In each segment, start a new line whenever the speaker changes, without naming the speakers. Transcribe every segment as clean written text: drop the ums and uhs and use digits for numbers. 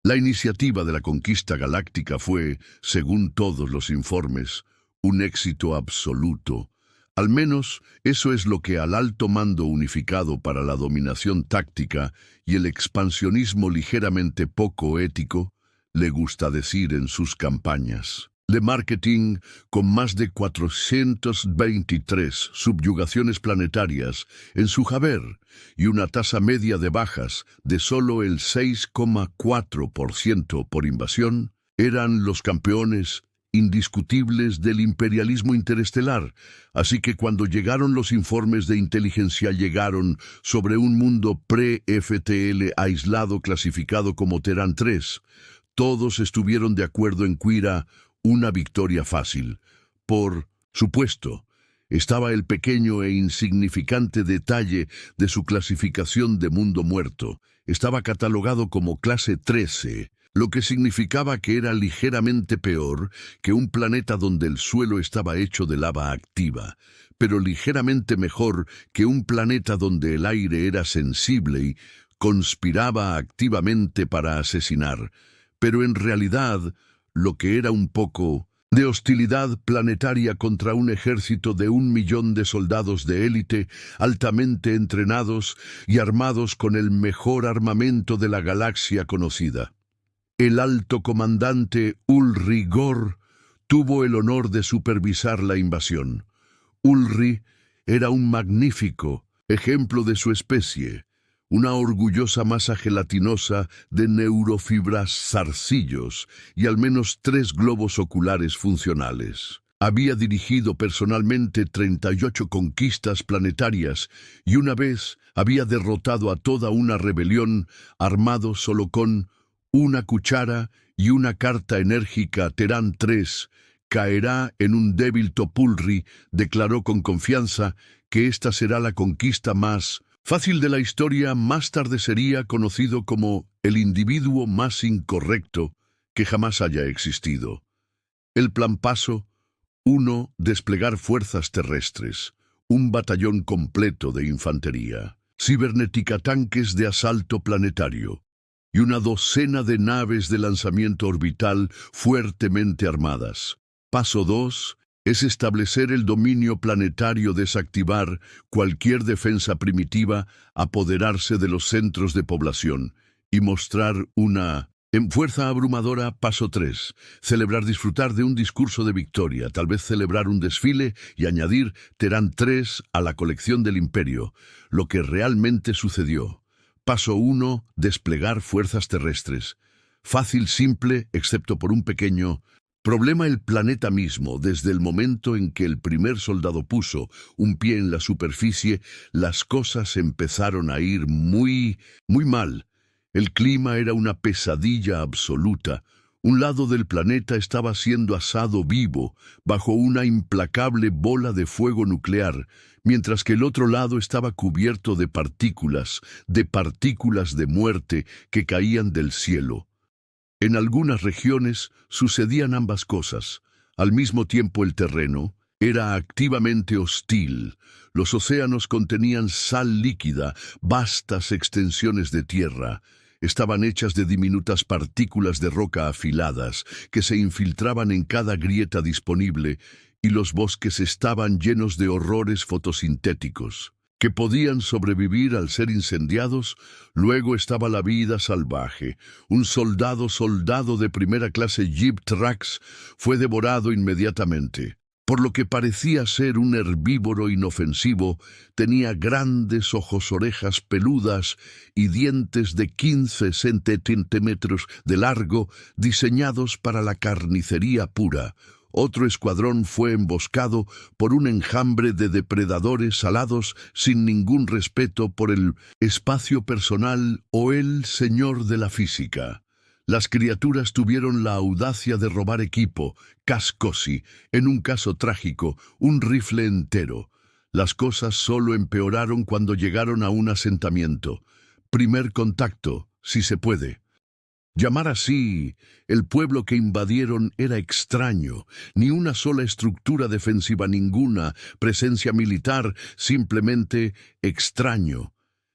La iniciativa de la conquista galáctica fue, según todos los informes, un éxito absoluto. Al menos eso es lo que al alto mando unificado para la dominación táctica y el expansionismo ligeramente poco ético le gusta decir en sus campañas de marketing, con más de 423 subyugaciones planetarias en su haber y una tasa media de bajas de solo el 6,4% por invasión, eran los campeones indiscutibles del imperialismo interestelar. Así que cuando llegaron los informes de inteligencia llegaron sobre un mundo pre-FTL aislado clasificado como Terán 3, todos estuvieron de acuerdo en que era una victoria fácil. Por supuesto, estaba el pequeño e insignificante detalle de su clasificación de mundo muerto. Estaba catalogado como clase 13, lo que significaba que era ligeramente peor que un planeta donde el suelo estaba hecho de lava activa, pero ligeramente mejor que un planeta donde el aire era sensible y conspiraba activamente para asesinar. Pero en realidad, lo que era un poco de hostilidad planetaria contra un ejército de 1 millón de soldados de élite altamente entrenados y armados con el mejor armamento de la galaxia conocida. El alto comandante Ulrich Gor tuvo el honor de supervisar la invasión. Ulrich era un magnífico ejemplo de su especie, una orgullosa masa gelatinosa de neurofibras zarcillos y al menos 3 globos oculares funcionales. Había dirigido personalmente 38 conquistas planetarias y una vez había derrotado a toda una rebelión armado solo con una cuchara y una carta enérgica. Terán 3 caerá en un débil Topulri, declaró con confianza que esta será la conquista más fácil de la historia. Más tarde sería conocido como el individuo más incorrecto que jamás haya existido. El plan paso 1: desplegar fuerzas terrestres, un batallón completo de infantería, cibernética, tanques de asalto planetario y una docena de naves de lanzamiento orbital fuertemente armadas. Paso 2: es establecer el dominio planetario, desactivar cualquier defensa primitiva, apoderarse de los centros de población y mostrar una fuerza abrumadora. Paso 3: disfrutar de un discurso de victoria, tal vez celebrar un desfile y añadir Terán 3 a la colección del Imperio, lo que realmente sucedió. Paso 1: desplegar fuerzas terrestres. Fácil, simple, excepto por un pequeño problema: el planeta mismo. Desde el momento en que el primer soldado puso un pie en la superficie, las cosas empezaron a ir muy mal. El clima era una pesadilla absoluta. Un lado del planeta estaba siendo asado vivo bajo una implacable bola de fuego nuclear, mientras que el otro lado estaba cubierto de partículas de muerte que caían del cielo. En algunas regiones sucedían ambas cosas. Al mismo tiempo, el terreno era activamente hostil. Los océanos contenían sal líquida, vastas extensiones de tierra estaban hechas de diminutas partículas de roca afiladas que se infiltraban en cada grieta disponible, y los bosques estaban llenos de horrores fotosintéticos que podían sobrevivir al ser incendiados. Luego estaba la vida salvaje. Un soldado de primera clase, Jeep Trax, fue devorado inmediatamente. Por lo que parecía ser un herbívoro inofensivo, tenía grandes ojos, orejas peludas y dientes de 15 centímetros de largo, diseñados para la carnicería pura. Otro escuadrón fue emboscado por un enjambre de depredadores alados sin ningún respeto por el espacio personal o el señor de la física. Las criaturas tuvieron la audacia de robar equipo, cascos y, en un caso trágico, un rifle entero. Las cosas solo empeoraron cuando llegaron a un asentamiento. Primer contacto, si se puede llamar así. El pueblo que invadieron era extraño, ni una sola estructura defensiva, ninguna presencia militar, simplemente extraño.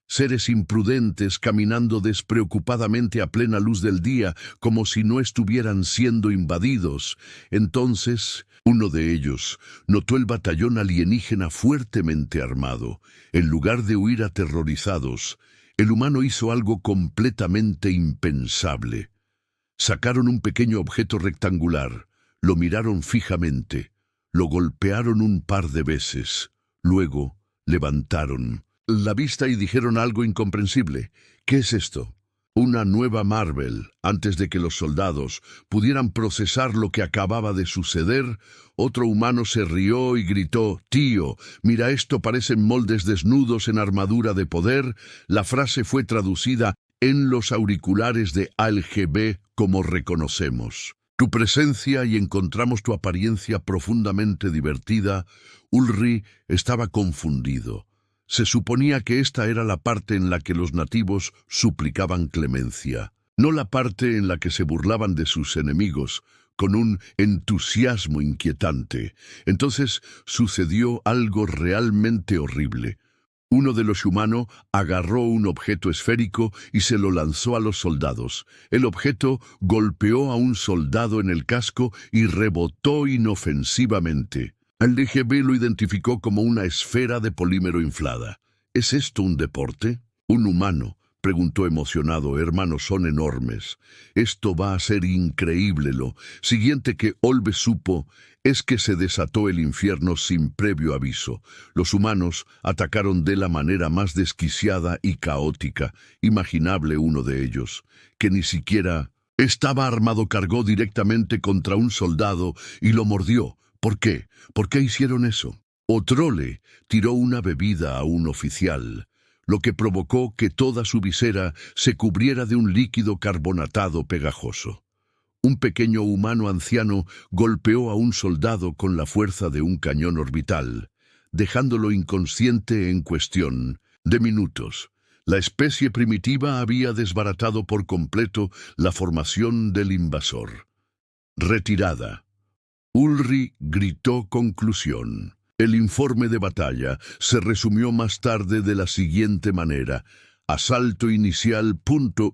seres imprudentes caminando despreocupadamente a plena luz del día, como si no estuvieran siendo invadidos. Entonces, uno de ellos notó el batallón alienígena fuertemente armado. En lugar de huir aterrorizados, el humano hizo algo completamente impensable. Sacaron un pequeño objeto rectangular, lo miraron fijamente, lo golpearon un par de veces, luego levantaron la vista y dijeron algo incomprensible. ¿Qué es esto? Una nueva Marvel. Antes de que los soldados pudieran procesar lo que acababa de suceder, otro humano se rió y gritó: «Tío, mira esto, parecen moldes desnudos en armadura de poder». La frase fue traducida en los auriculares de ALGB como reconocemos tu presencia y encontramos tu apariencia profundamente divertida. Ulrich estaba confundido. Se suponía que esta era la parte en la que los nativos suplicaban clemencia, no la parte en la que se burlaban de sus enemigos, con un entusiasmo inquietante. Entonces sucedió algo realmente horrible. Uno de los humanos agarró un objeto esférico y se lo lanzó a los soldados. El objeto golpeó a un soldado en el casco y rebotó inofensivamente. El DGB lo identificó como una esfera de polímero inflada. ¿Es esto un deporte? ¿Un humano? Preguntó emocionado. Hermanos, son enormes. Esto va a ser increíble. Lo siguiente que Olve supo es que se desató el infierno sin previo aviso. Los humanos atacaron de la manera más desquiciada y caótica imaginable. Uno de ellos, que ni siquiera estaba armado, cargó directamente contra un soldado y lo mordió. ¿Por qué? ¿Por qué hicieron eso? Otro le tiró una bebida a un oficial, lo que provocó que toda su visera se cubriera de un líquido carbonatado pegajoso. Un pequeño humano anciano golpeó a un soldado con la fuerza de un cañón orbital, dejándolo inconsciente en cuestión de minutos. La especie primitiva había desbaratado por completo la formación del invasor. Retirada. Ulrich gritó conclusión. El informe de batalla se resumió más tarde de la siguiente manera: asalto inicial.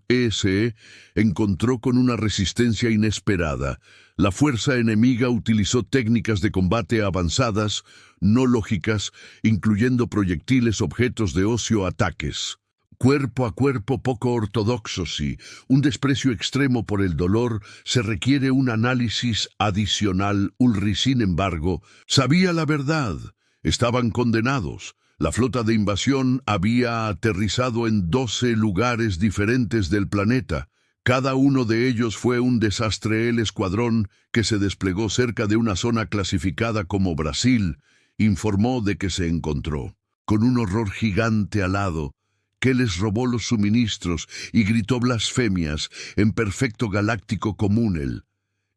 ESE encontró con una resistencia inesperada. La fuerza enemiga utilizó técnicas de combate avanzadas, no lógicas, incluyendo proyectiles, objetos de ocio, ataques cuerpo a cuerpo poco ortodoxos y un desprecio extremo por el dolor. Se requiere un análisis adicional. Ulrich, sin embargo, sabía la verdad. Estaban condenados. La flota de invasión había aterrizado en 12 lugares diferentes del planeta. Cada uno de ellos fue un desastre. El escuadrón, que se desplegó cerca de una zona clasificada como Brasil, informó de que se encontró con un horror gigante alado, que les robó los suministros y gritó blasfemias en perfecto galáctico común. El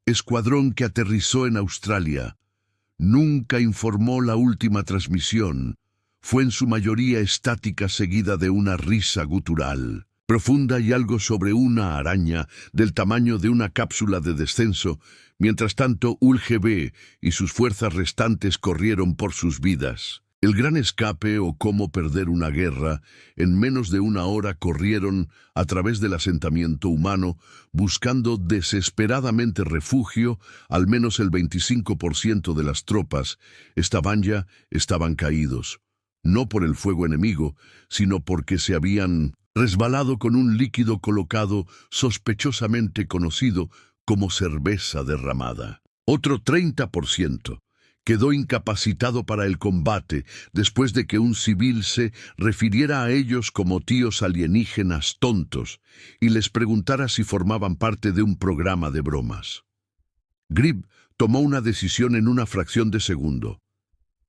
escuadrón que aterrizó en Australia nunca informó la última transmisión. Fue en su mayoría estática, seguida de una risa gutural profunda y algo sobre una araña del tamaño de una cápsula de descenso. Mientras tanto, ULGB y sus fuerzas restantes corrieron por sus vidas. El gran escape, o cómo perder una guerra, en menos de una hora corrieron a través del asentamiento humano, buscando desesperadamente refugio. Al menos el 25% de las tropas estaban caídos, no por el fuego enemigo, sino porque se habían resbalado con un líquido colocado sospechosamente conocido como cerveza derramada. Otro 30% quedó incapacitado para el combate después de que un civil se refiriera a ellos como tíos alienígenas tontos y les preguntara si formaban parte de un programa de bromas. Grib tomó una decisión en una fracción de segundo.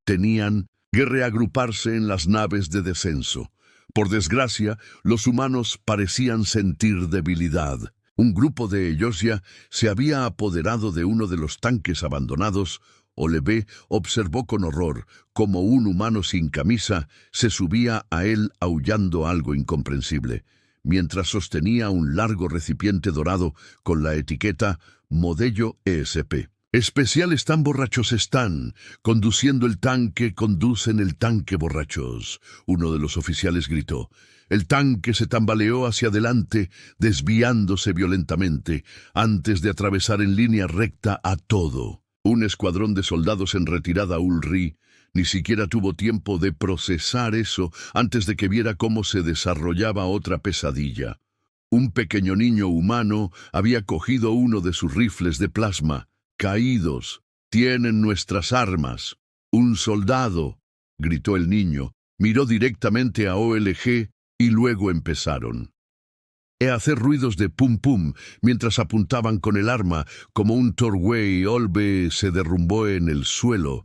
Tenían que reagruparse en las naves de descenso. Por desgracia, los humanos parecían sentir debilidad. Un grupo de ellos ya se había apoderado de uno de los tanques abandonados. Olve observó con horror cómo un humano sin camisa se subía a él aullando algo incomprensible, mientras sostenía un largo recipiente dorado con la etiqueta Modelo ESP. Especiales tan borrachos están. Conduciendo el tanque, conducen el tanque borrachos. Uno de los oficiales gritó. El tanque se tambaleó hacia adelante, desviándose violentamente, antes de atravesar en línea recta a todo. Un escuadrón de soldados en retirada. Ulrich ni siquiera tuvo tiempo de procesar eso antes de que viera cómo se desarrollaba otra pesadilla. Un pequeño niño humano había cogido uno de sus rifles de plasma. Caídos, tienen nuestras armas. Un soldado, gritó el niño, miró directamente a OLG y luego empezaron a hacer ruidos de pum pum mientras apuntaban con el arma, como un Torway. Olve se derrumbó en el suelo.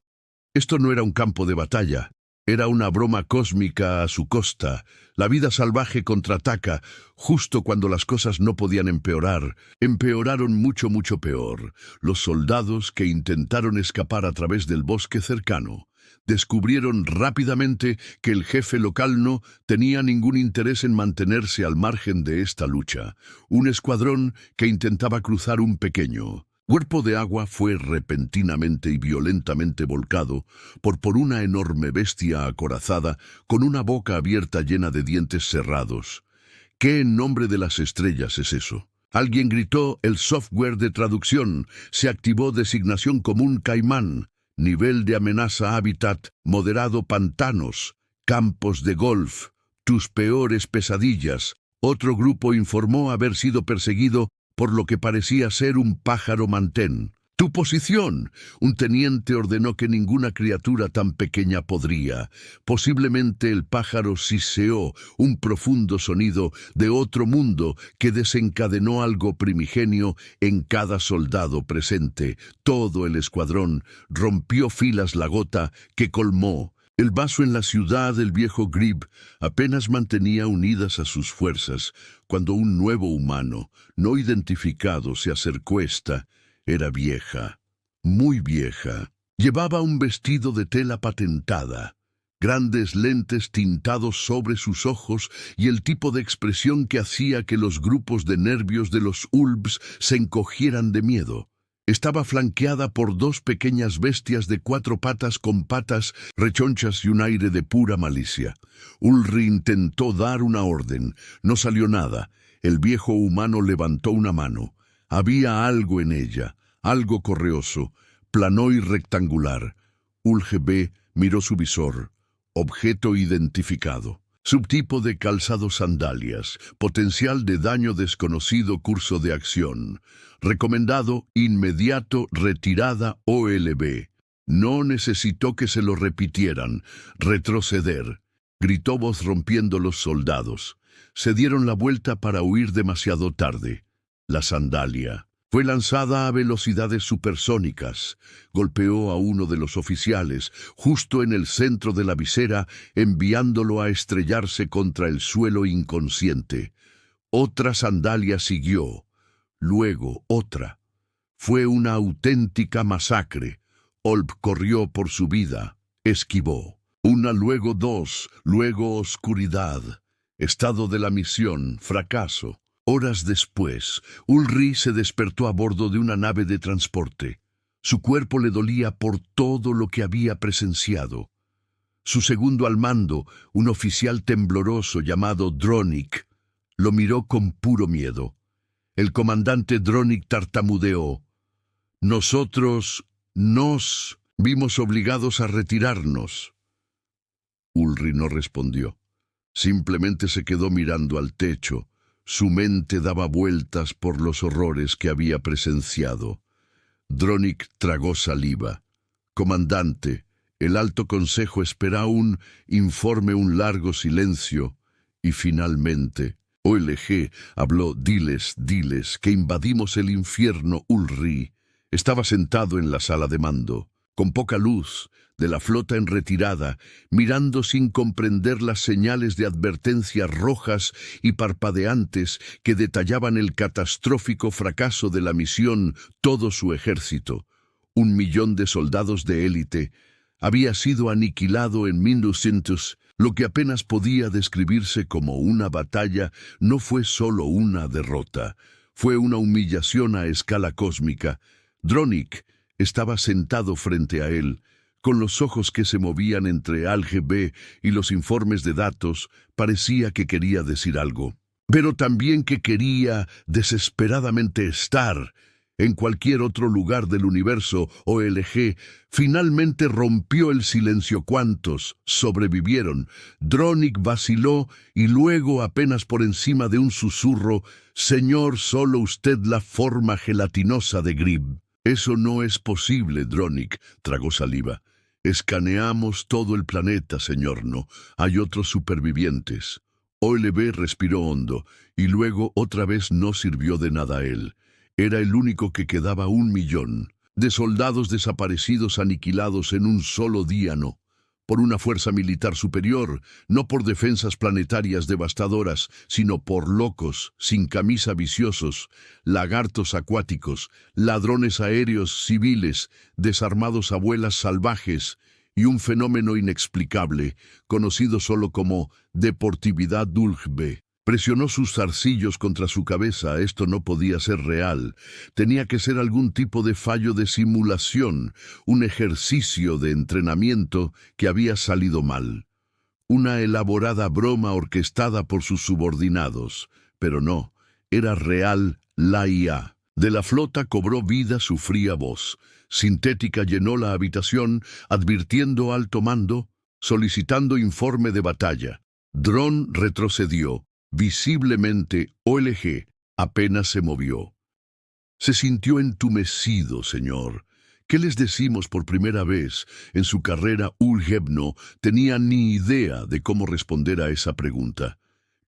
Esto no era un campo de batalla, era una broma cósmica a su costa. La vida salvaje contraataca justo cuando las cosas no podían empeorar. Empeoraron mucho, mucho peor. Los soldados que intentaron escapar a través del bosque cercano descubrieron rápidamente que el jefe local no tenía ningún interés en mantenerse al margen de esta lucha. Un escuadrón que intentaba cruzar un pequeño cuerpo de agua fue repentinamente y violentamente volcado por una enorme bestia acorazada con una boca abierta llena de dientes cerrados. ¿Qué en nombre de las estrellas es eso? Alguien gritó. El software de traducción se activó. Designación común Caimán. Nivel de amenaza hábitat moderado. Pantanos, campos de golf, tus peores pesadillas. Otro grupo informó haber sido perseguido por lo que parecía ser un pájaro. Mantén tu posición. Un teniente ordenó que ninguna criatura tan pequeña podría. Posiblemente el pájaro siseó un profundo sonido de otro mundo que desencadenó algo primigenio en cada soldado presente. Todo el escuadrón rompió filas. La gota que colmó el vaso en la ciudad. El viejo Grib apenas mantenía unidas a sus fuerzas cuando un nuevo humano no identificado se acercó. Esta era vieja, muy vieja. Llevaba un vestido de tela patentada, grandes lentes tintados sobre sus ojos y el tipo de expresión que hacía que los grupos de nervios de los Ulbs se encogieran de miedo. Estaba flanqueada por dos pequeñas bestias de 4 patas con patas rechonchas y un aire de pura malicia. Ulrich intentó dar una orden. No salió nada. El viejo humano levantó una mano. Había algo en ella, algo correoso, plano y rectangular. Ulrich miró su visor. Objeto identificado. Subtipo de calzado: sandalias. Potencial de daño desconocido. Curso de acción. Recomendado: inmediato, retirada OLB. No necesitó que se lo repitieran. Retroceder. Gritó voz rompiendo. Los soldados se dieron la vuelta para huir demasiado tarde. La sandalia fue lanzada a velocidades supersónicas. Golpeó a uno de los oficiales justo en el centro de la visera, enviándolo a estrellarse contra el suelo inconsciente. Otra sandalia siguió. Luego otra. Fue una auténtica masacre. Olb corrió por su vida. Esquivó. Una, luego dos, luego oscuridad. Estado de la misión: fracaso. Horas después, Ulrich se despertó a bordo de una nave de transporte. Su cuerpo le dolía por todo lo que había presenciado. Su segundo al mando, un oficial tembloroso llamado Dronik, lo miró con puro miedo. El comandante Dronik tartamudeó. Nosotros nos vimos obligados a retirarnos. Ulrich no respondió. Simplemente se quedó mirando al techo. Su mente daba vueltas por los horrores que había presenciado. Dronik tragó saliva. Comandante, el Alto Consejo espera un informe. Un largo silencio. Y finalmente, OLG habló. Diles que invadimos el infierno. Ulrich estaba sentado en la sala de mando, con poca luz, de la flota en retirada, mirando sin comprender las señales de advertencia rojas y parpadeantes que detallaban el catastrófico fracaso de la misión. Todo su ejército, 1 millón de soldados de élite, había sido aniquilado en 1900. Lo que apenas podía describirse como una batalla no fue solo una derrota, fue una humillación a escala cósmica. Dronik, Estaba sentado frente a él, con los ojos que se movían entre AlGB y los informes de datos. Parecía que quería decir algo, pero también que quería desesperadamente estar en cualquier otro lugar del universo. OLG finalmente rompió el silencio. ¿Cuántos sobrevivieron? Dronik vaciló y luego, apenas por encima de un susurro: «Señor, solo usted la forma gelatinosa de Grib». «Eso no es posible», Dronik tragó saliva. «Escaneamos todo el planeta, señor. No hay otros supervivientes». OLB respiró hondo y luego otra vez no sirvió de nada a él. Era el único que quedaba. 1.000.000 de soldados desaparecidos, aniquilados en un solo día. No por una fuerza militar superior, no por defensas planetarias devastadoras, sino por locos, sin camisa, viciosos, lagartos acuáticos, ladrones aéreos civiles, desarmados abuelas salvajes, y un fenómeno inexplicable, conocido solo como deportividad dulce. Presionó sus zarcillos contra su cabeza. Esto no podía ser real. Tenía que ser algún tipo de fallo de simulación, un ejercicio de entrenamiento que había salido mal. Una elaborada broma orquestada por sus subordinados. Pero no, era real. La IA de la flota cobró vida. Su fría voz sintética llenó la habitación, advirtiendo alto mando, solicitando informe de batalla. Dron retrocedió. Visiblemente, OLG apenas se movió. Se sintió entumecido. «Señor, ¿qué les decimos?» Por primera vez en su carrera, ULG no tenía ni idea de cómo responder a esa pregunta.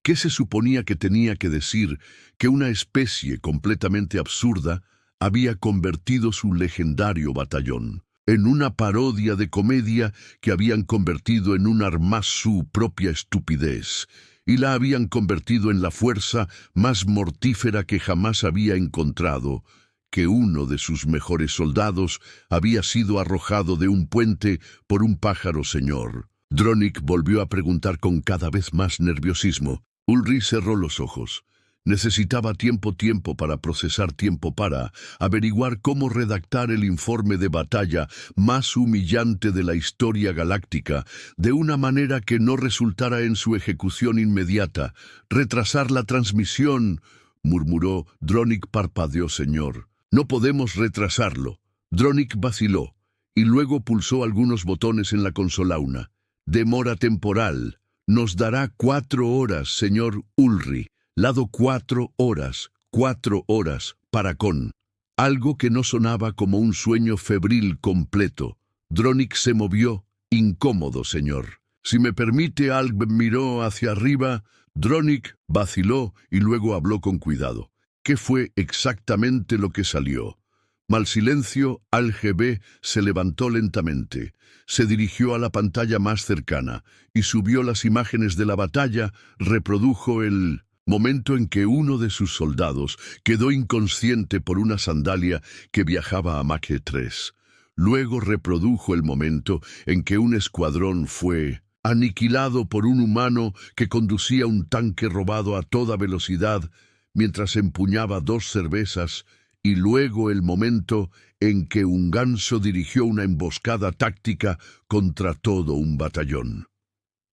¿Qué se suponía que tenía que decir? Que una especie completamente absurda había convertido su legendario batallón en una parodia de comedia, que habían convertido en un arma su propia estupidez, y la habían convertido en la fuerza más mortífera que jamás había encontrado, que uno de sus mejores soldados había sido arrojado de un puente por un pájaro. «Señor». Dronik volvió a preguntar con cada vez más nerviosismo. Ulrich cerró los ojos. Necesitaba tiempo para procesar, tiempo para averiguar cómo redactar el informe de batalla más humillante de la historia galáctica, de una manera que no resultara en su ejecución inmediata. «Retrasar la transmisión», murmuró. Dronik parpadeó. «Señor, no podemos retrasarlo». Dronik vaciló y luego pulsó algunos botones en la consola. «Una demora temporal. Nos dará 4 horas, señor Ulrich. Lado 4 horas, 4 horas, para con». Algo que no sonaba como un sueño febril completo. Dronik se movió, incómodo. «Señor, si me permite». Alg miró hacia arriba. Dronik vaciló y luego habló con cuidado. ¿Qué fue exactamente lo que salió? Mal silencio. AlGB se levantó lentamente. Se dirigió a la pantalla más cercana y subió las imágenes de la batalla. Reprodujo el momento en que uno de sus soldados quedó inconsciente por una sandalia que viajaba a Mach 3. Luego reprodujo el momento en que un escuadrón fue aniquilado por un humano que conducía un tanque robado a toda velocidad mientras empuñaba 2 cervezas, y luego el momento en que un ganso dirigió una emboscada táctica contra todo un batallón.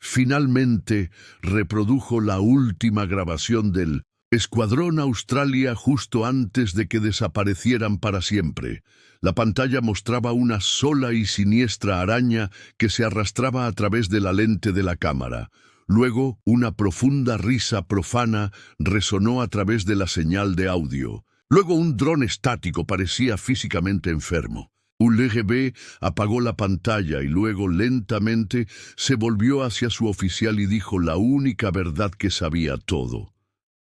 Finalmente reprodujo la última grabación del Escuadrón Australia justo antes de que desaparecieran para siempre. La pantalla mostraba una sola y siniestra araña que se arrastraba a través de la lente de la cámara. Luego, una profunda risa profana resonó a través de la señal de audio. Luego, un dron estático parecía físicamente enfermo. ULGB apagó la pantalla y luego lentamente se volvió hacia su oficial y dijo la única verdad que sabía: todo.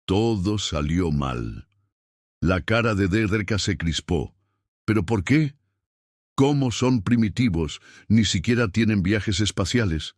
Todo salió mal. La cara de Derka se crispó. ¿Pero por qué? ¿Cómo son primitivos? Ni siquiera tienen viajes espaciales.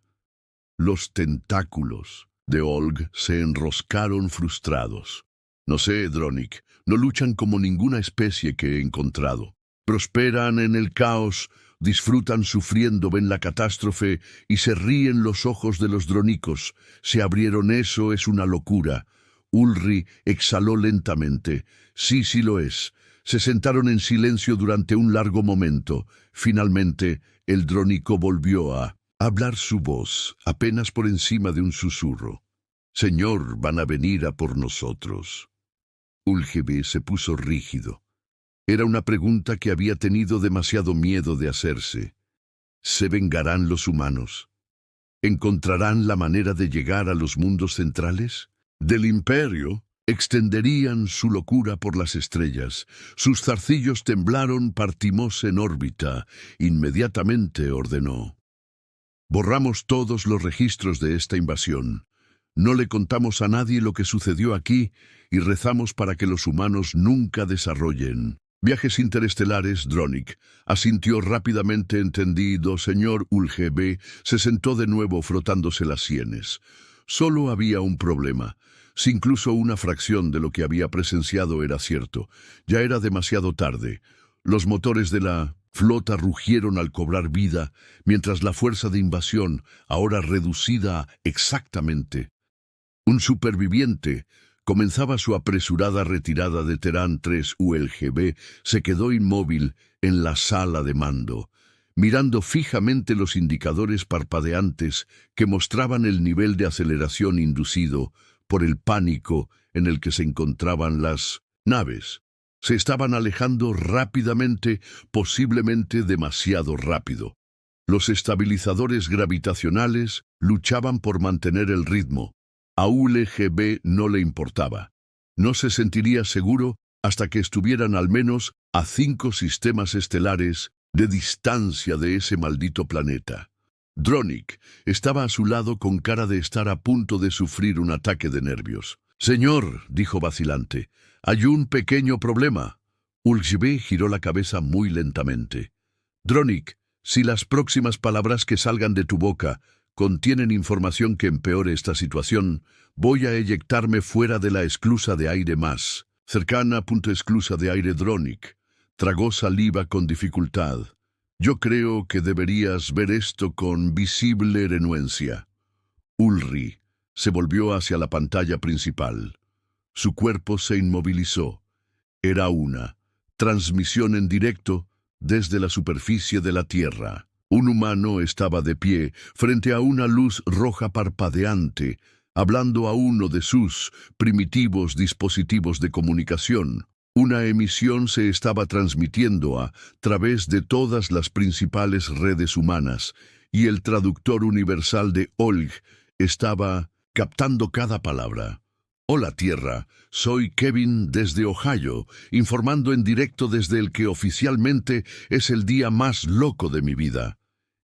Los tentáculos de Olg se enroscaron frustrados. No sé, Dronik, no luchan como ninguna especie que he encontrado. Prosperan en el caos, disfrutan sufriendo, ven la catástrofe y se ríen. Los ojos de los dronicos se abrieron. «Eso es una locura». Ulrich exhaló lentamente. Sí lo es. Se sentaron en silencio durante un largo momento. Finalmente, el drónico volvió a hablar su voz, apenas por encima de un susurro. «Señor, van a venir a por nosotros». Ulgebe se puso rígido. Era una pregunta que había tenido demasiado miedo de hacerse. ¿Se vengarán los humanos? ¿Encontrarán la manera de llegar a los mundos centrales? Del imperio extenderían su locura por las estrellas. Sus zarcillos temblaron, partimos en órbita. Inmediatamente ordenó: «Borramos todos los registros de esta invasión. No le contamos a nadie lo que sucedió aquí y rezamos para que los humanos nunca desarrollen viajes interestelares». Dronik asintió rápidamente. «Entendido, señor». Ulgebe se sentó de nuevo frotándose las sienes. Solo había un problema. Si incluso una fracción de lo que había presenciado era cierto, ya era demasiado tarde. Los motores de la flota rugieron al cobrar vida, mientras la fuerza de invasión, ahora reducida exactamente un superviviente, comenzaba su apresurada retirada de Terán 3. Ulgebe se quedó inmóvil en la sala de mando, mirando fijamente los indicadores parpadeantes que mostraban el nivel de aceleración inducido por el pánico en el que se encontraban las naves. Se estaban alejando rápidamente, posiblemente demasiado rápido. Los estabilizadores gravitacionales luchaban por mantener el ritmo. A Ulgebe no le importaba. No se sentiría seguro hasta que estuvieran al menos a 5 sistemas estelares de distancia de ese maldito planeta. Dronik estaba a su lado con cara de estar a punto de sufrir un ataque de nervios. «Señor», dijo vacilante, «hay un pequeño problema». Ulgebe giró la cabeza muy lentamente. «Dronik, si las próximas palabras que salgan de tu boca contienen información que empeore esta situación, voy a eyectarme fuera de la esclusa de aire más cercana. Esclusa de aire». Dronik tragó saliva con dificultad. «Yo creo que deberías ver esto con visible renuencia». Ulri se volvió hacia la pantalla principal. Su cuerpo se inmovilizó. Era una transmisión en directo desde la superficie de la Tierra. Un humano estaba de pie frente a una luz roja parpadeante, hablando a uno de sus primitivos dispositivos de comunicación. Una emisión se estaba transmitiendo a través de todas las principales redes humanas, y el traductor universal de Olg estaba captando cada palabra. «Hola Tierra, soy Kevin desde Ohio, informando en directo desde el que oficialmente es el día más loco de mi vida».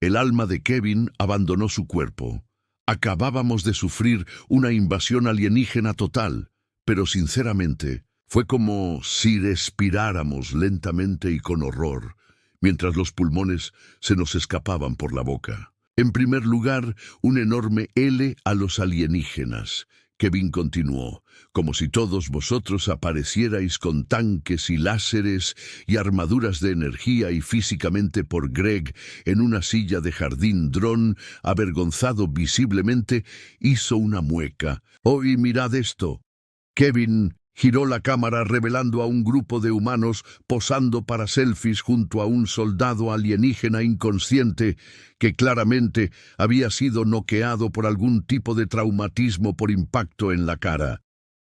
El alma de Kevin abandonó su cuerpo. Acabábamos de sufrir una invasión alienígena total, pero sinceramente fue como si respiráramos lentamente y con horror, mientras los pulmones se nos escapaban por la boca. En primer lugar, un enorme L a los alienígenas. Kevin continuó: «Como si todos vosotros aparecierais con tanques y láseres y armaduras de energía y físicamente por Greg en una silla de jardín». Dron, avergonzado visiblemente, hizo una mueca. «Oh, y mirad esto». Kevin giró la cámara revelando a un grupo de humanos posando para selfies junto a un soldado alienígena inconsciente que claramente había sido noqueado por algún tipo de traumatismo por impacto en la cara.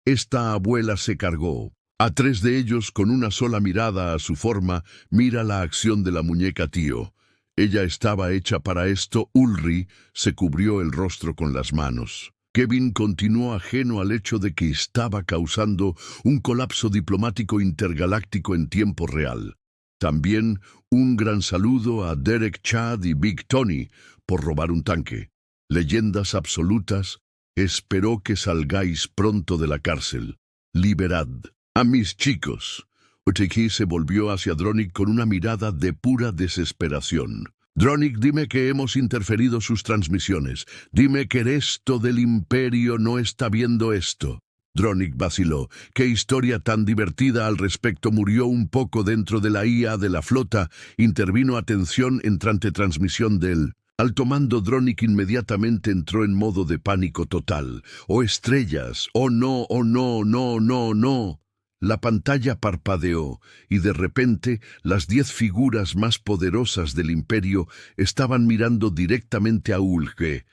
Esta abuela se cargó a 3 de ellos con una sola mirada a su forma. «Mira la acción de la muñeca, tío. Ella estaba hecha para esto». Ulri se cubrió el rostro con las manos. Kevin continuó ajeno al hecho de que estaba causando un colapso diplomático intergaláctico en tiempo real. También un gran saludo a Derek, Chad y Big Tony por robar un tanque. Leyendas absolutas, espero que salgáis pronto de la cárcel. Liberad a mis chicos». Uteki se volvió hacia Dronik con una mirada de pura desesperación. «Dronik, dime que hemos interferido sus transmisiones. Dime que el resto del imperio no está viendo esto». Dronik vaciló. «Qué historia tan divertida al respecto». Murió un poco dentro de la IA de la flota. Intervino atención entrante transmisión del alto mando. Dronik inmediatamente entró en modo de pánico total. «Oh estrellas, oh no, no, no, no». La pantalla parpadeó y de repente las 10 figuras más poderosas del imperio estaban mirando directamente a Ulge.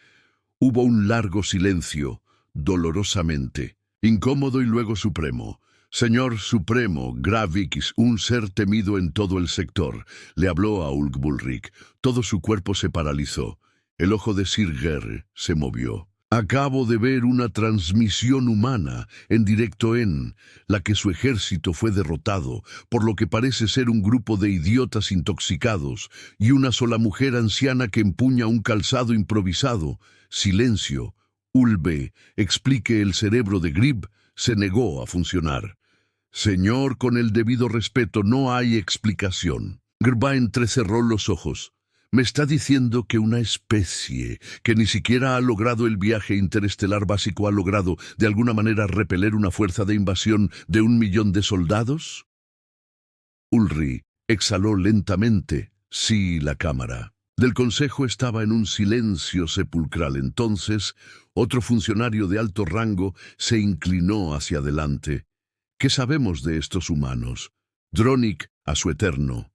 Hubo un largo silencio, dolorosamente, incómodo y luego supremo. Señor Supremo, Gravix, un ser temido en todo el sector, le habló a Ulfbulric. Todo su cuerpo se paralizó. El ojo de Sirger se movió. Acabo de ver una transmisión humana en directo en la que su ejército fue derrotado, por lo que parece ser un grupo de idiotas intoxicados y una sola mujer anciana que empuña un calzado improvisado. Silencio. Ulbe, explique, el cerebro de Grib se negó a funcionar. Señor, con el debido respeto, no hay explicación. Grba entrecerró los ojos. Me está diciendo que una especie que ni siquiera ha logrado el viaje interestelar básico ha logrado, de alguna manera, repeler una fuerza de invasión de 1 millón de soldados. Ulri exhaló lentamente. Sí, la cámara del consejo estaba en un silencio sepulcral. Entonces, otro funcionario de alto rango se inclinó hacia adelante. ¿Qué sabemos de estos humanos? Dronik, a su eterno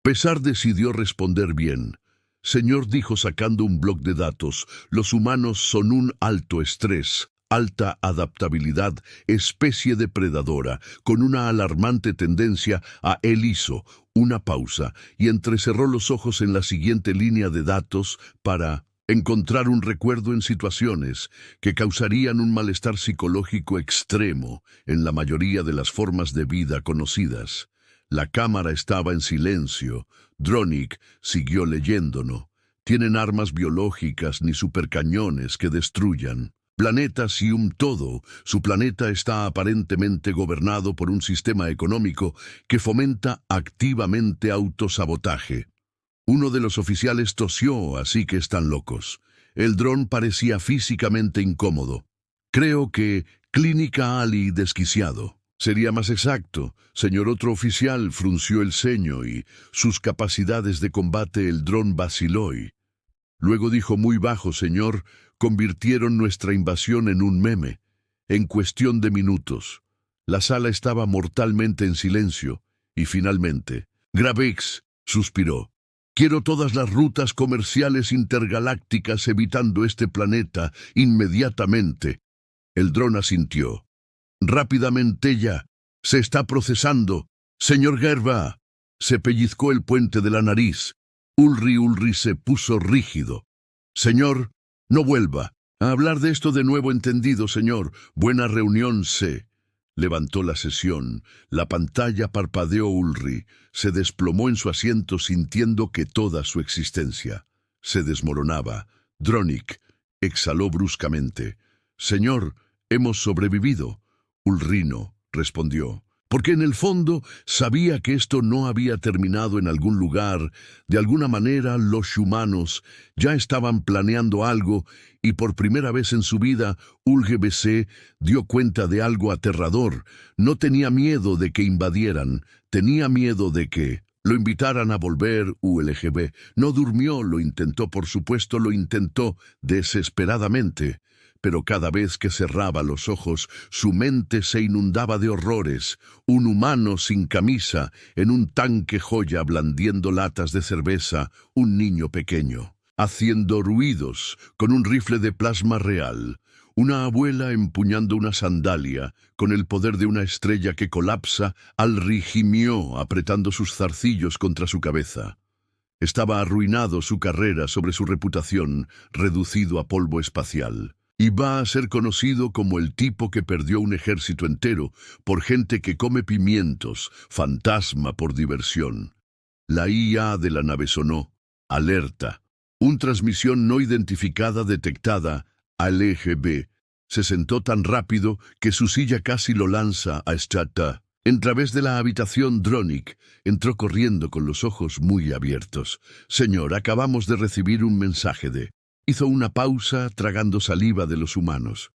pesar, decidió responder bien. Señor, dijo sacando un bloc de datos, los humanos son un alto estrés, alta adaptabilidad, especie depredadora, con una alarmante tendencia a eliso. Una pausa, y entrecerró los ojos en la siguiente línea de datos para encontrar un recuerdo en situaciones que causarían un malestar psicológico extremo en la mayoría de las formas de vida conocidas. La cámara estaba en silencio. Dronik siguió leyéndonos. Tienen armas biológicas ni supercañones que destruyan planetas y un todo. Su planeta está aparentemente gobernado por un sistema económico que fomenta activamente autosabotaje. Uno de los oficiales tosió, así que están locos. El dron parecía físicamente incómodo. Creo que Clínica Ali desquiciado. Sería más exacto. Señor, otro oficial frunció el ceño y sus capacidades de combate. El dron vaciló. Luego dijo muy bajo, señor, convirtieron nuestra invasión en un meme. En cuestión de minutos. La sala estaba mortalmente en silencio. Y finalmente, Gravix suspiró. Quiero todas las rutas comerciales intergalácticas evitando este planeta inmediatamente. El dron asintió. Rápidamente ya. Se está procesando. Señor Gerba. Se pellizcó el puente de la nariz. Ulri se puso rígido. Señor, no vuelva a hablar de esto de nuevo, entendido, señor. Buena reunión, se levantó la sesión. La pantalla parpadeó. Ulri se desplomó en su asiento sintiendo que toda su existencia se desmoronaba. Dronik exhaló bruscamente. Señor, hemos sobrevivido. Ulrino respondió, porque en el fondo sabía que esto no había terminado en algún lugar. De alguna manera los humanos ya estaban planeando algo y por primera vez en su vida UlGBC dio cuenta de algo aterrador. No tenía miedo de que invadieran, tenía miedo de que lo invitaran a volver. ULGB no durmió, lo intentó, por supuesto, lo intentó desesperadamente. Pero cada vez que cerraba los ojos, su mente se inundaba de horrores. Un humano sin camisa, en un tanque joya blandiendo latas de cerveza, un niño pequeño, haciendo ruidos con un rifle de plasma real, una abuela empuñando una sandalia con el poder de una estrella que colapsa. Alri gimió apretando sus zarcillos contra su cabeza. Estaba arruinado su carrera sobre su reputación, reducido a polvo espacial. Y va a ser conocido como el tipo que perdió un ejército entero por gente que come pimientos, fantasma por diversión. La IA de la nave sonó. Alerta. Una transmisión no identificada detectada. ALGB. Se sentó tan rápido que su silla casi lo lanza a Stata. En través de la habitación, Dronik entró corriendo con los ojos muy abiertos. Señor, acabamos de recibir un mensaje de... Hizo una pausa, tragando saliva de los humanos.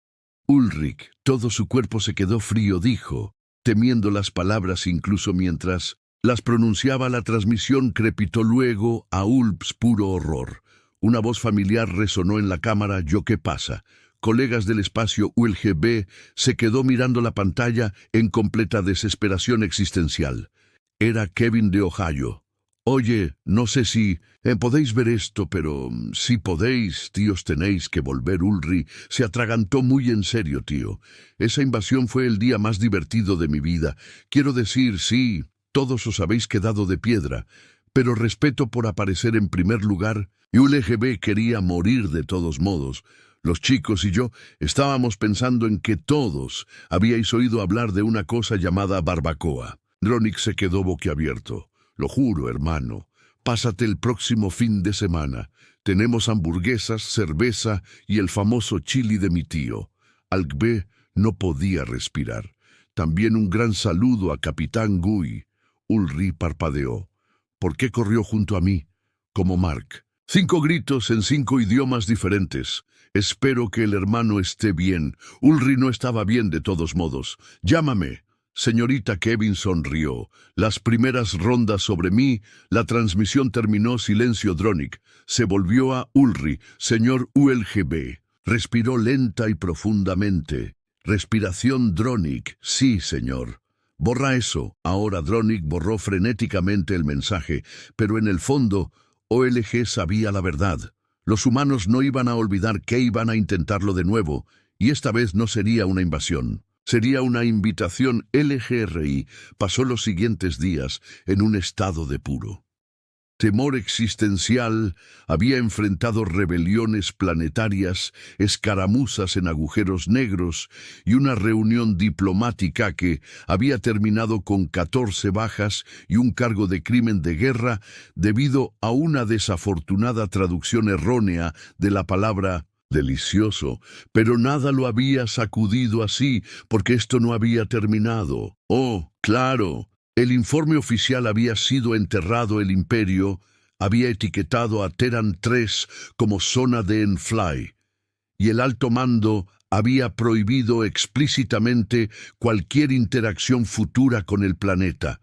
Ulrich, todo su cuerpo se quedó frío, dijo, temiendo las palabras incluso mientras las pronunciaba. La transmisión crepitó luego a Ulps puro horror. Una voz familiar resonó en la cámara. ¿Yo qué pasa? colegas del espacio ULGB, se quedó mirando la pantalla en completa desesperación existencial. Era Kevin de Ohio. Oye, no sé si podéis ver esto, pero si podéis, tíos, tenéis que volver. Ulrich se atragantó muy en serio, tío. Esa invasión fue el día más divertido de mi vida. Quiero decir, sí, todos os habéis quedado de piedra, pero respeto por aparecer en primer lugar. Y ULGB quería morir de todos modos. Los chicos y yo estábamos pensando en que todos habíais oído hablar de una cosa llamada barbacoa. Dronik se quedó boquiabierto. Lo juro, hermano. Pásate el próximo fin de semana. Tenemos hamburguesas, cerveza y el famoso chili de mi tío. Algbe no podía respirar. También un gran saludo a Capitán Guy. Ulrich parpadeó. ¿Por qué corrió junto a mí? Como Mark. 5 gritos en 5 idiomas diferentes. Espero que el hermano esté bien. Ulrich no estaba bien de todos modos. Llámame. Señorita Kevin sonrió. Las primeras rondas sobre mí, la transmisión terminó. Silencio. Dronik se volvió a Ulrich. Señor ULGB. Respiró lenta y profundamente. Respiración. Dronik. Sí, señor. Borra eso. Ahora Dronik borró frenéticamente el mensaje, pero en el fondo, OLG sabía la verdad. Los humanos no iban a olvidar que iban a intentarlo de nuevo, y esta vez no sería una invasión. Sería una invitación. LGRI pasó los siguientes días en un estado de puro temor existencial. Había enfrentado rebeliones planetarias, escaramuzas en agujeros negros y una reunión diplomática que había terminado con 14 bajas y un cargo de crimen de guerra debido a una desafortunada traducción errónea de la palabra delicioso, pero nada lo había sacudido así, porque esto no había terminado. Oh, claro, el informe oficial había sido enterrado. El Imperio había etiquetado a Terran 3 como zona de Enfly, y el alto mando había prohibido explícitamente cualquier interacción futura con el planeta.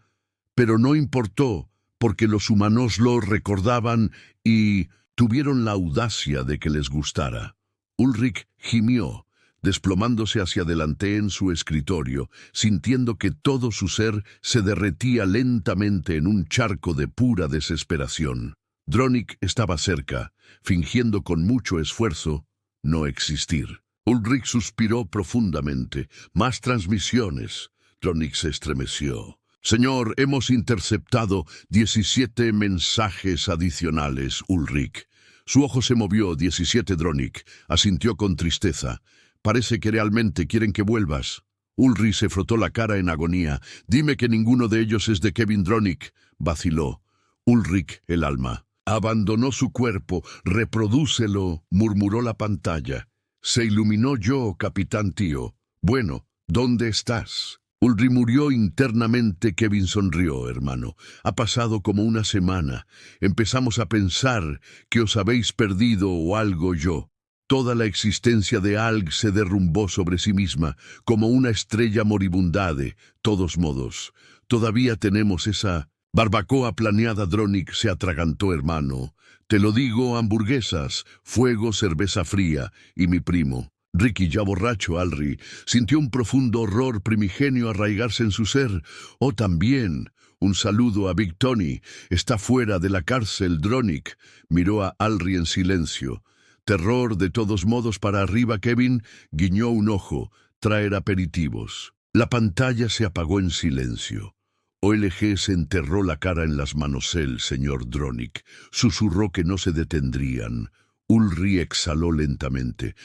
Pero no importó, porque los humanos lo recordaban y tuvieron la audacia de que les gustara. Ulrich gimió, desplomándose hacia adelante en su escritorio, sintiendo que todo su ser se derretía lentamente en un charco de pura desesperación. Dronik estaba cerca, fingiendo con mucho esfuerzo no existir. Ulrich suspiró profundamente. Más transmisiones. Dronik se estremeció. Señor, hemos interceptado 17 mensajes adicionales, Ulrich. Su ojo se movió. 17. Dronik asintió con tristeza. Parece que realmente quieren que vuelvas. Ulrich se frotó la cara en agonía. Dime que ninguno de ellos es de Kevin. Dronik vaciló. Ulrich, el alma, abandonó su cuerpo. Reprodúcelo, murmuró la pantalla. Se iluminó. Yo, capitán tío. Bueno, ¿dónde estás? Ulrich murió internamente. Kevin sonrió. Hermano, ha pasado como una semana. Empezamos a pensar que os habéis perdido o algo. Yo. Toda la existencia de Alg se derrumbó sobre sí misma, como una estrella moribunda. De todos modos, todavía tenemos esa barbacoa planeada. Dronik se atragantó. Hermano, te lo digo, hamburguesas, fuego, cerveza fría y mi primo. Ricky, ya borracho, Ulrich sintió un profundo horror primigenio arraigarse en su ser. Oh, también un saludo a Big Tony. Está fuera de la cárcel. Dronik miró a Ulrich en silencio. Terror de todos modos para arriba. Kevin guiñó un ojo. Traer aperitivos. La pantalla se apagó en silencio. OLG se enterró la cara en las manos. El señor Dronik susurró que no se detendrían. Ulrich exhaló lentamente.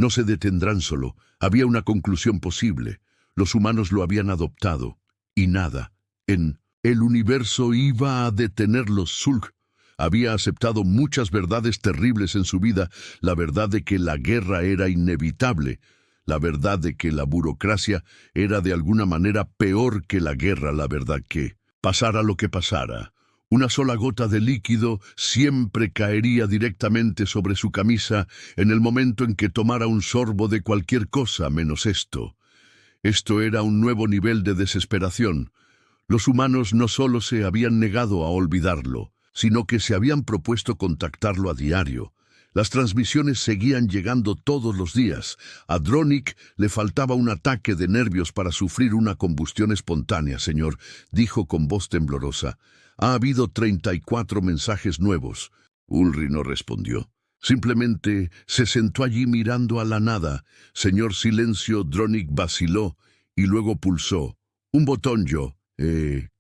No se detendrán solo. Había una conclusión posible. Los humanos lo habían adoptado. Y nada, en el universo, iba a detenerlos. Zulk había aceptado muchas verdades terribles en su vida. La verdad de que la guerra era inevitable. La verdad de que la burocracia era de alguna manera peor que la guerra. La verdad que, pasara lo que pasara, una sola gota de líquido siempre caería directamente sobre su camisa en el momento en que tomara un sorbo de cualquier cosa menos esto. Esto era un nuevo nivel de desesperación. Los humanos no solo se habían negado a olvidarlo, sino que se habían propuesto contactarlo a diario. Las transmisiones seguían llegando todos los días. A Dronik le faltaba un ataque de nervios para sufrir una combustión espontánea, señor, dijo con voz temblorosa. Ha habido 34 mensajes nuevos. Ulrich no respondió. Simplemente se sentó allí mirando a la nada. Señor silencio, Dronik vaciló y luego pulsó. Un botón yo.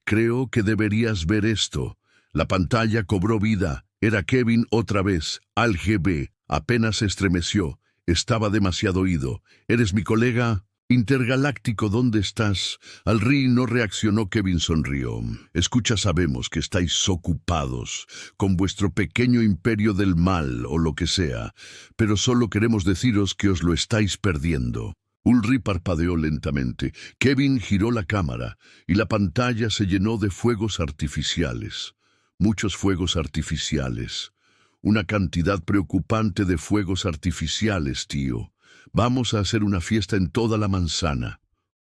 Creo que deberías ver esto. La pantalla cobró vida. Era Kevin otra vez. Al GB. Apenas se estremeció. Estaba demasiado oído. ¿Eres mi colega? Intergaláctico, ¿dónde estás? Al Ri no reaccionó. Kevin sonrió. Escucha, sabemos que estáis ocupados con vuestro pequeño imperio del mal o lo que sea, pero solo queremos deciros que os lo estáis perdiendo. Ulrich parpadeó lentamente. Kevin giró la cámara y la pantalla se llenó de fuegos artificiales. Muchos fuegos artificiales. Una cantidad preocupante de fuegos artificiales, tío. Vamos a hacer una fiesta en toda la manzana.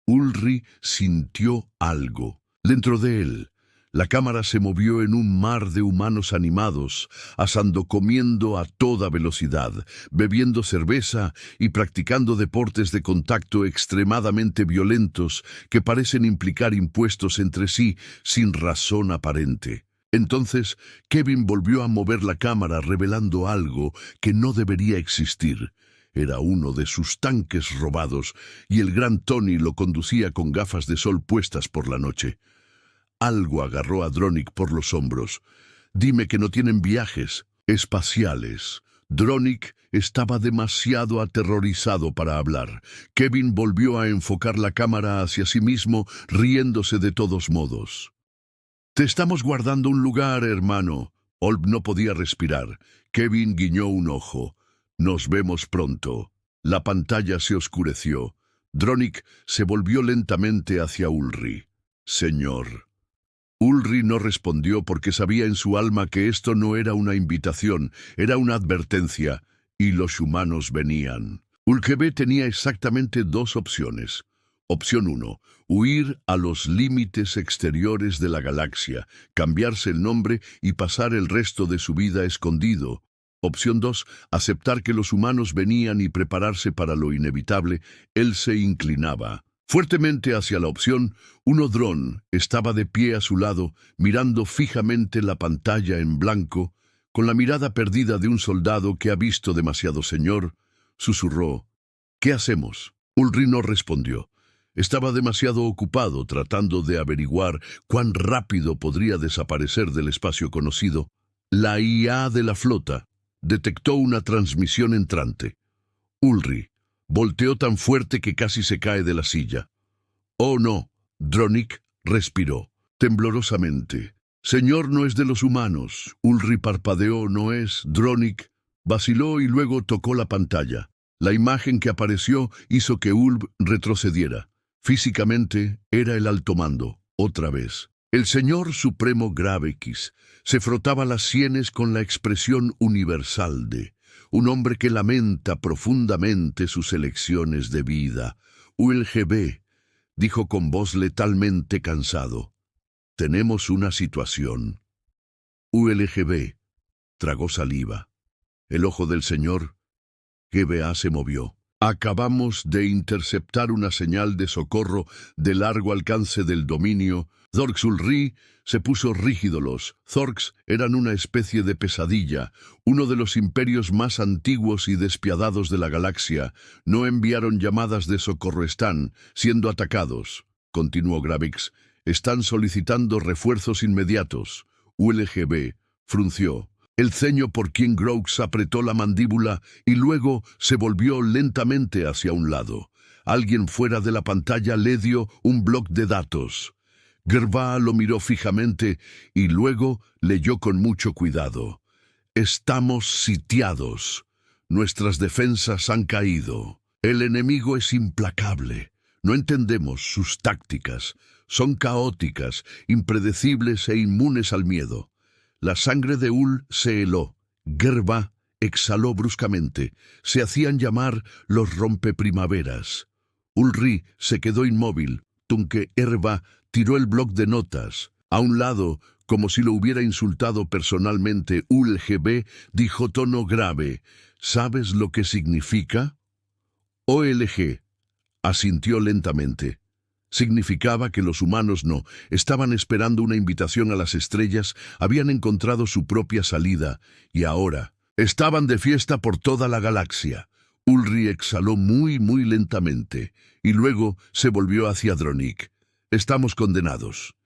Ulrich sintió algo. Dentro de él, la cámara se movió en un mar de humanos animados, asando, comiendo a toda velocidad, bebiendo cerveza y practicando deportes de contacto extremadamente violentos que parecen implicar impuestos entre sí sin razón aparente. Entonces, Kevin volvió a mover la cámara revelando algo que no debería existir. Era uno de sus tanques robados y el gran Tony lo conducía con gafas de sol puestas por la noche. Algo agarró a Dronik por los hombros. Dime que no tienen viajes espaciales. Dronik estaba demasiado aterrorizado para hablar. Kevin volvió a enfocar la cámara hacia sí mismo, riéndose de todos modos. Te estamos guardando un lugar, hermano. Olb no podía respirar. Kevin guiñó un ojo. Nos vemos pronto. La pantalla se oscureció. Dronik se volvió lentamente hacia Ulrich. Señor. Ulrich no respondió porque sabía en su alma que esto no era una invitación, era una advertencia, y los humanos venían. Ulkebe tenía exactamente dos opciones. Opción 1. Huir a los límites exteriores de la galaxia, cambiarse el nombre y pasar el resto de su vida escondido. Opción 2. Aceptar que los humanos venían y prepararse para lo inevitable. Él se inclinaba fuertemente hacia la opción. Un dron estaba de pie a su lado, mirando fijamente la pantalla en blanco, con la mirada perdida de un soldado que ha visto demasiado. Señor, susurró. ¿Qué hacemos? Ulrich no respondió. Estaba demasiado ocupado tratando de averiguar cuán rápido podría desaparecer del espacio conocido. La IA de la flota detectó una transmisión entrante. Ulrich volteó tan fuerte que casi se cae de la silla. «Oh, no», Dronik respiró, temblorosamente. «Señor, no es de los humanos». Ulrich parpadeó. «No es». Dronik vaciló y luego tocó la pantalla. La imagen que apareció hizo que Ulb retrocediera. Físicamente era el alto mando, otra vez. El señor supremo Gravekis se frotaba las sienes con la expresión universal de un hombre que lamenta profundamente sus elecciones de vida. ULGB, dijo con voz letalmente cansado. Tenemos una situación. ULGB, tragó saliva. El ojo del señor GBA se movió. Acabamos de interceptar una señal de socorro de largo alcance del dominio. Zorx. Ulrich se puso rígido. Los Zorx eran una especie de pesadilla, uno de los imperios más antiguos y despiadados de la galaxia. No enviaron llamadas de socorro. Están siendo atacados, continuó Gravix. Están solicitando refuerzos inmediatos. ULGB frunció el ceño por quien Grox apretó la mandíbula y luego se volvió lentamente hacia un lado. Alguien fuera de la pantalla le dio un bloc de datos. Gerba lo miró fijamente y luego leyó con mucho cuidado. Estamos sitiados. Nuestras defensas han caído. El enemigo es implacable. No entendemos sus tácticas. Son caóticas, impredecibles e inmunes al miedo. La sangre de Ul se heló. Gerba exhaló bruscamente. Se hacían llamar los rompeprimaveras. Ulrich se quedó inmóvil. Tunke Erba tiró el bloc de notas. A un lado, como si lo hubiera insultado personalmente. ULGB dijo tono grave. ¿Sabes lo que significa? OLG asintió lentamente. Significaba que los humanos no estaban esperando una invitación a las estrellas, habían encontrado su propia salida, y ahora estaban de fiesta por toda la galaxia. Ulri exhaló muy lentamente, y luego se volvió hacia Dronik. Estamos condenados.